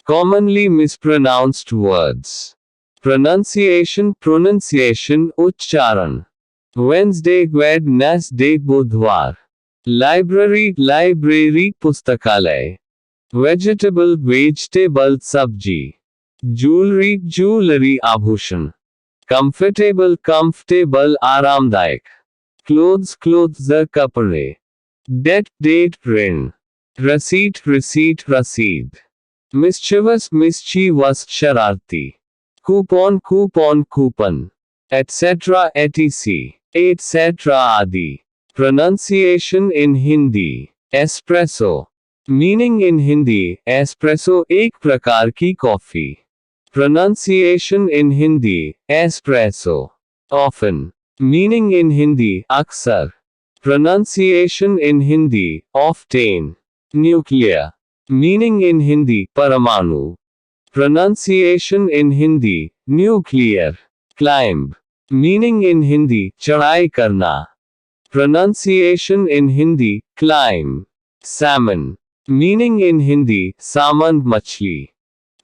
Commonly mispronounced words. Pronunciation, उच्चारण. Wednesday, Wednesday, बुधवार. Library, पुस्तकालय. Vegetable, सब्जी. Jewelry, आभूषण. Comfortable, आरामदायक. Clothes, कपड़े. Date, ऋण. Receipt, रसीद. Mischievous, शरारती. Coupon, coupon. Etc, आदि. Pronunciation in Hindi. Espresso. Meaning in Hindi, espresso एक प्रकार की coffee. Pronunciation in Hindi, espresso. Often. Meaning in Hindi, अक्सर. Pronunciation in Hindi, often. Nuclear. Meaning in Hindi, परमाणु. Pronunciation in Hindi, nuclear. Climb. Meaning in Hindi, चढ़ाई करना. Pronunciation in Hindi, climb. Salmon. Meaning in Hindi, सामन मछली.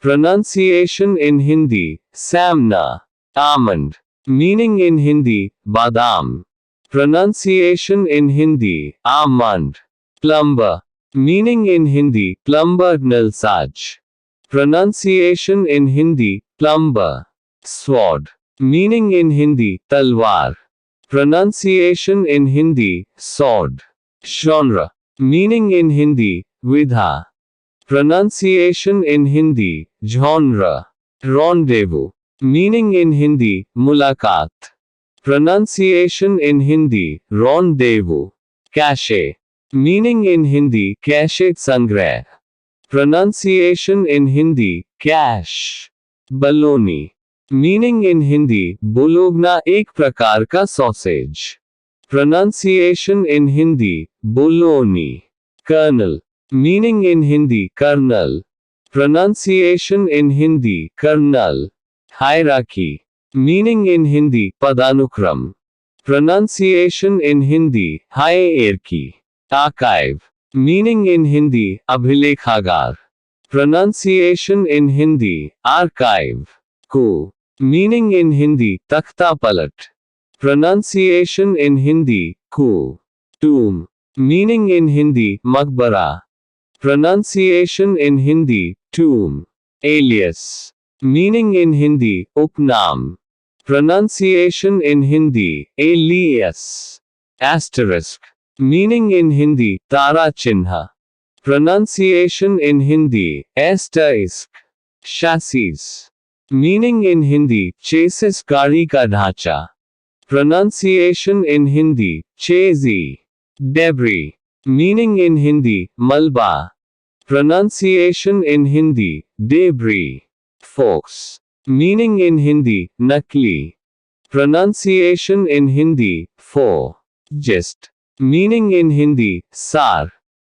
Pronunciation in Hindi, samna. Almond. Meaning in Hindi, बादाम. Pronunciation in Hindi, almond. Plumber. Meaning in Hindi, plumber नलसाज. Pronunciation in Hindi, plumber. Sword. Meaning in Hindi, तलवार. Pronunciation in Hindi, sword. Genre. Meaning in Hindi, विधा. Pronunciation in Hindi, genre. Rendezvous. Meaning in Hindi, मुलाकात. Pronunciation in Hindi, rendezvous. Cache. Meaning in Hindi, cache संग्रह. Pronunciation in Hindi, cash. Bologna. Meaning in Hindi, बुलोगना एक प्रकार का sausage. Pronunciation in Hindi, bologna. Colonel. Meaning in Hindi, colonel. Pronunciation in Hindi, colonel. Hierarchy. Meaning in Hindi, पदानुक्रम. Pronunciation in Hindi, hierarchy. Archive. Meaning in Hindi, अभिलेखागार. Pronunciation in Hindi, archive. Coup. Meaning in Hindi, तख्ता पलट. Pronunciation in Hindi, coup. Tomb. Meaning in Hindi, मकबरा. Pronunciation in Hindi, tomb. Alias. Meaning in Hindi, उपनाम. Pronunciation in Hindi, alias. Asterisk. Meaning in Hindi, तारा चिन्ह. Pronunciation in Hindi, asterisk. Chassis. Meaning in Hindi, chassis गाड़ी का ढांचा. Pronunciation in Hindi, chassis. Debris. Meaning in Hindi, मलबा. Pronunciation in Hindi, debris. Fox. Meaning in Hindi, नकली. Pronunciation in Hindi, fo. Gist. Meaning in Hindi, सार.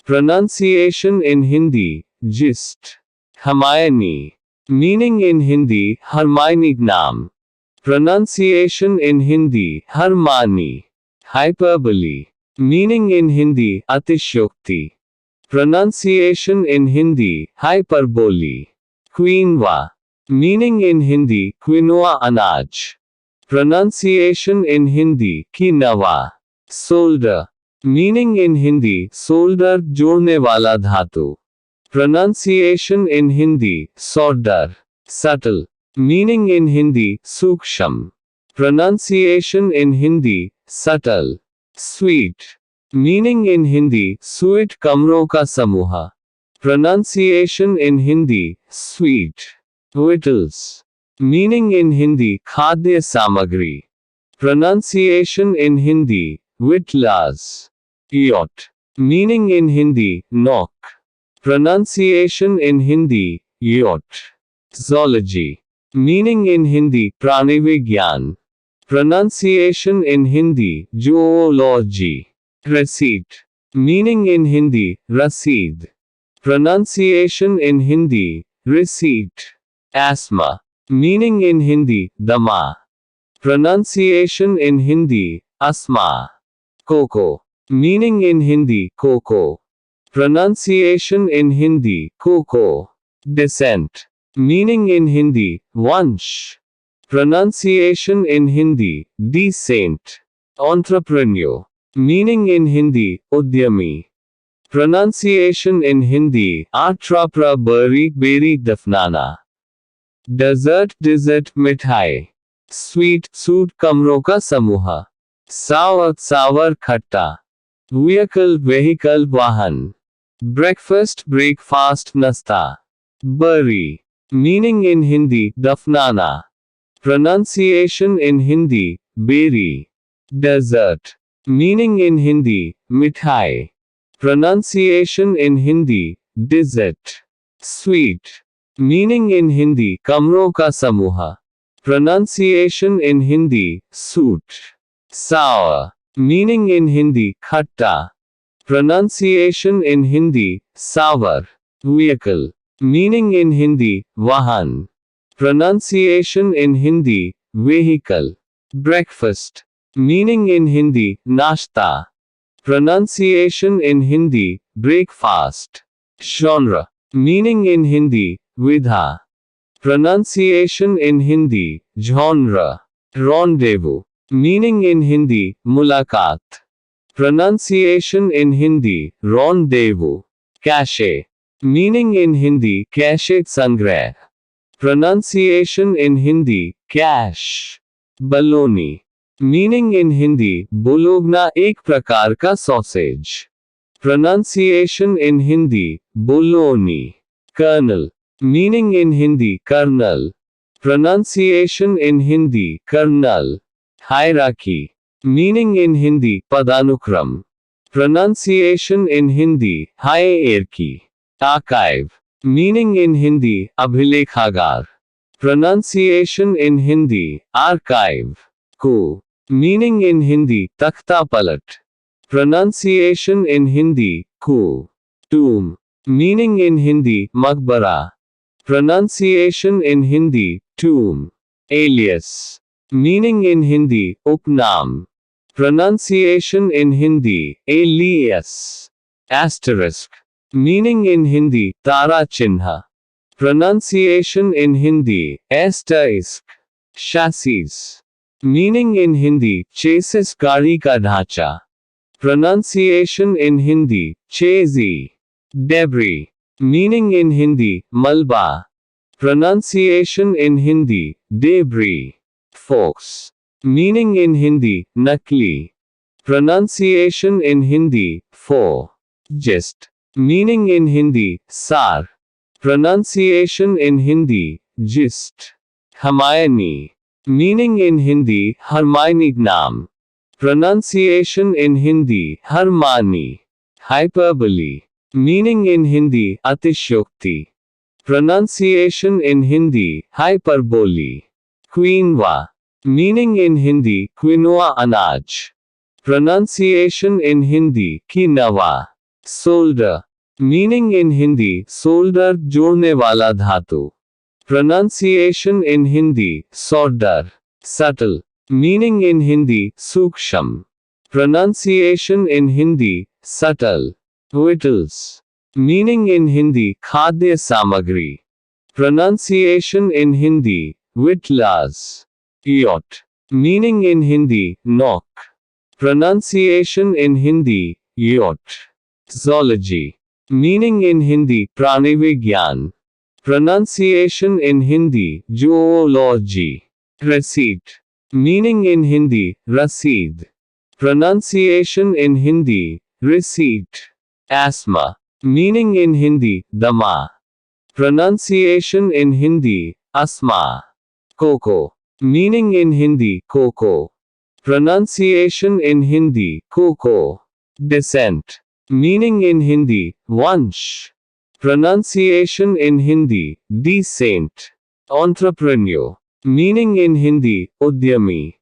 Pronunciation in Hindi, gist. Hermione. Meaning in Hindi, Hermione नाम. Pronunciation in Hindi, Hermione. Hyperbole. Meaning in Hindi, अतिशयोक्ति. Pronunciation in Hindi, hyperbole. Quinoa. Meaning in Hindi, quinoa अनाज. Pronunciation in Hindi, quinoa. Solder. Meaning in Hindi, solder जोड़ने वाला धातु. Pronunciation in Hindi, solder. Subtle. Meaning in Hindi, सूक्ष्म. Pronunciation in Hindi, subtle. Sweet. Meaning in Hindi, sweet कमरों का समूह. Pronunciation in Hindi, sweet. Victuals. Meaning in Hindi, खाद्य सामग्री. Pronunciation in Hindi, victuals. Yacht. Meaning in Hindi, knock. Pronunciation in Hindi, yacht. Zoology. Meaning in Hindi, प्राणी विज्ञान. Pronunciation in Hindi, zoology. Receipt. Meaning in Hindi, रसीद. Pronunciation in Hindi, receipt. Asthma. Meaning in Hindi, dama. Pronunciation in Hindi, asma. Cocoa. Meaning in Hindi, cocoa. Pronunciation in Hindi, cocoa. descent. Meaning in Hindi, vansh. Pronunciation in Hindi, descent. Entrepreneur. Meaning in Hindi, udyami. Pronunciation in Hindi, atrapra bari beri dafnana. Dessert, dessert, मिठाई. Sweet, suit कमरों का समूह. Sour, sour, खट्टा. Vehicle, vehicle, वाहन. Breakfast, breakfast, नाश्ता. Bari. Meaning in Hindi, dafnana. Pronunciation in Hindi, beri. Dessert. Meaning in Hindi, mithai. Pronunciation in Hindi, dessert. Sweet. Meaning in Hindi, kamron ka samuha. Pronunciation in Hindi, suit. Sour. Meaning in Hindi, khatta. Pronunciation in Hindi, sour. Vehicle. Meaning in Hindi, vahan. Pronunciation in Hindi, vehicle. Breakfast. Meaning in Hindi, nashta. Pronunciation in Hindi, breakfast. Genre. Meaning in Hindi, vidha. Pronunciation in Hindi, genre. Rendezvous. Meaning in Hindi, mulakat. Pronunciation in Hindi, rendezvous. Cache. Meaning in Hindi, cache sangrah. Pronunciation in Hindi, cash. Baloney. Meaning in Hindi, बुलोगना एक प्रकार का sausage. Pronunciation in Hindi, bologna. Colonel. Meaning in Hindi, colonel. Pronunciation in Hindi, colonel. Hierarchy. Meaning in Hindi, padanukram. Pronunciation in Hindi, hierarchy. Archive. Meaning in Hindi, abhilekhagar. Pronunciation in Hindi, archive. Coup. Meaning in Hindi, takhta palat. Pronunciation in Hindi, coup. Tomb. Meaning in Hindi, maqbara. Pronunciation in Hindi, tomb. Alias. Meaning in Hindi, upnaam. Pronunciation in Hindi, alias. Asterisk. Meaning in Hindi, tara chinha. Pronunciation in Hindi, asterisk. Chassis. Meaning in Hindi, chassis गाड़ी का ढांचा. Pronunciation in Hindi, chassis. Debris. Meaning in Hindi, malba. Pronunciation in Hindi, debris. Fox. Meaning in Hindi, nakli. Pronunciation in Hindi, fo. Gist. Meaning in Hindi, sar. Pronunciation in Hindi, gist. Hermione. Meaning in Hindi, Hermione naam. Pronunciation in Hindi, Hermione. Hyperbole. Meaning in Hindi, atishokti. Pronunciation in Hindi, hyperbole. Quinoa. Meaning in Hindi, quinoa anaj. Pronunciation in Hindi, quinoa. Solder. Meaning in Hindi, solder जोड़ने वाला धातु. Pronunciation in Hindi, solder. Subtle. Meaning in Hindi, suksham. Pronunciation in Hindi, subtle. Victuals. Meaning in Hindi, खाद्य सामग्री. Pronunciation in Hindi, vitlas. Yacht. Meaning in Hindi, knock. Pronunciation in Hindi, yacht. Zoology. Meaning in Hindi, प्राणी विज्ञान. Pronunciation in Hindi, zoology. Receipt. Meaning in Hindi, rasid. Pronunciation in Hindi, receipt. Asthma. Meaning in Hindi, dama. Pronunciation in Hindi, asma. Cocoa. Meaning in Hindi, cocoa. Pronunciation in Hindi, cocoa. Descent. Meaning in Hindi, vansh. Pronunciation in Hindi, descent. Entrepreneur. Meaning in Hindi, udyami.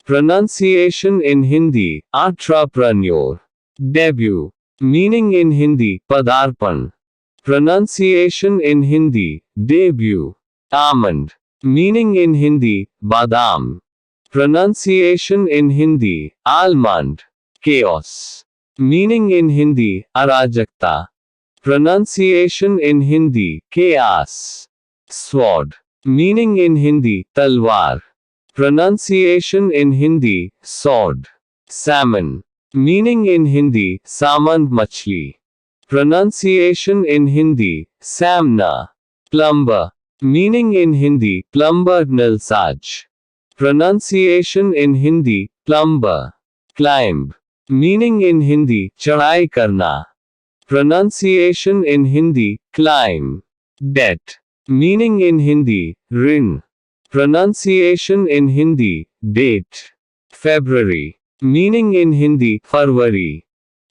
Pronunciation in Hindi, entrepreneur. Debut. Meaning in Hindi, padarpan. Pronunciation in Hindi, debut. Almond. Meaning in Hindi, badam. Pronunciation in Hindi, almond. Chaos. Meaning in Hindi, arajakta. Pronunciation in Hindi, chaos. Sword. Meaning in Hindi, talwar. Pronunciation in Hindi, sword. Salmon. Meaning in Hindi, samand machli. Pronunciation in Hindi, samna. Plumber. Meaning in Hindi, plumber nalsaj. Pronunciation in Hindi, plumber. Climb. Meaning in Hindi, चढ़ाई करना. Pronunciation in Hindi, climb. Debt. Meaning in Hindi, ऋण. Pronunciation in Hindi, date. February. Meaning in Hindi, February.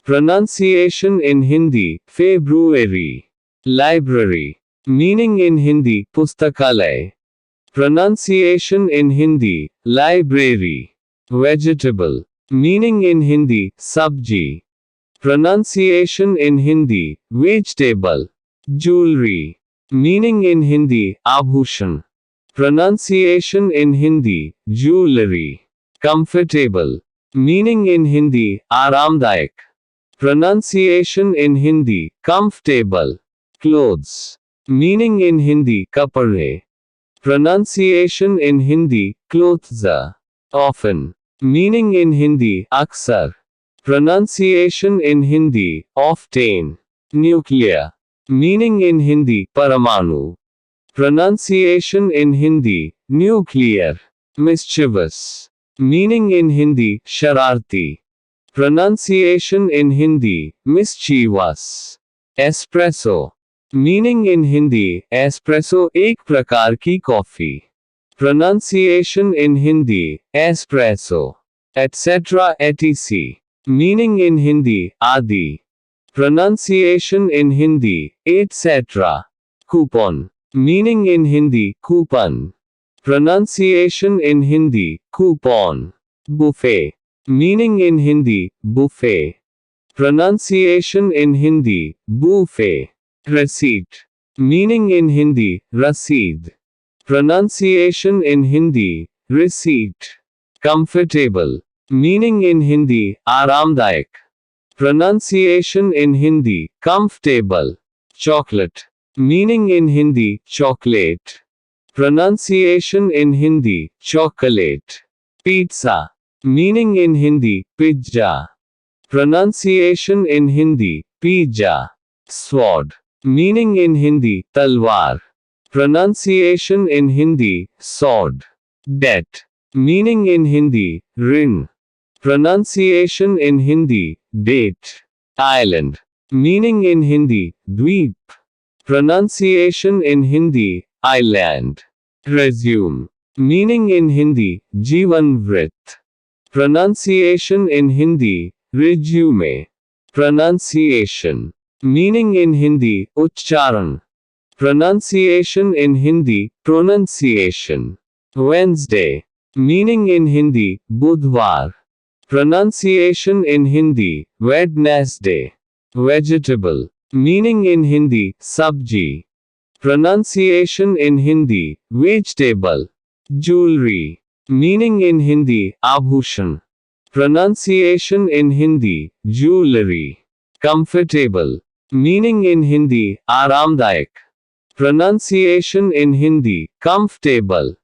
Pronunciation in Hindi, February. Library. Meaning in Hindi, पुस्तकालय. Pronunciation in Hindi, library. Vegetable. Meaning in Hindi, sabji. Pronunciation in Hindi, vegetable. Jewelry. Meaning in Hindi, abhushan. Pronunciation in Hindi, jewelry. Comfortable. Meaning in Hindi, आरामदायक. Pronunciation in Hindi, comfortable. Clothes. Meaning in Hindi, कपड़े. Pronunciation in Hindi, clothes. Often. Meaning in Hindi, अक्सर. Pronunciation in Hindi, often. Nuclear. Meaning in Hindi, परमाणु. Pronunciation in Hindi, nuclear. Mischievous. Meaning in Hindi, शरारती. Pronunciation in Hindi, mischievous. Espresso. Meaning in Hindi, espresso एक प्रकार की coffee. Pronunciation in Hindi, espresso. Etc. etc. Meaning in Hindi, आदि. Pronunciation in Hindi, etc. Coupon. Meaning in Hindi, coupon. Pronunciation in Hindi, coupon. Buffet. Meaning in Hindi, buffet. Pronunciation in Hindi, buffet. Receipt. Meaning in Hindi, raseed. Pronunciation in Hindi, receipt. Comfortable. Meaning in Hindi, आरामदायक. Pronunciation in Hindi, comfortable. Chocolate. Meaning in Hindi, chocolate. Pronunciation in Hindi, chocolate. Pizza. Meaning in Hindi, pizza. Pronunciation in Hindi, pizza. Sword. Meaning in Hindi, talwar. Pronunciation in Hindi, sword. Debt. Meaning in Hindi, ऋण. Pronunciation in Hindi, date. Island. Meaning in Hindi, द्वीप. Pronunciation in Hindi, island. Resume. Meaning in Hindi, जीवन वृत्त. Pronunciation in Hindi, resume. Pronunciation. Meaning in Hindi, उच्चारण. Pronunciation in Hindi, pronunciation. Wednesday. Meaning in Hindi, बुधवार. Pronunciation in Hindi, Wednesday. Vegetable. Meaning in Hindi, sabji. Pronunciation in Hindi, vegetable. Jewelry. Meaning in Hindi, आभूषण. Pronunciation in Hindi, jewelry. Comfortable. Meaning in Hindi, आरामदायक. Pronunciation in Hindi, comfortable.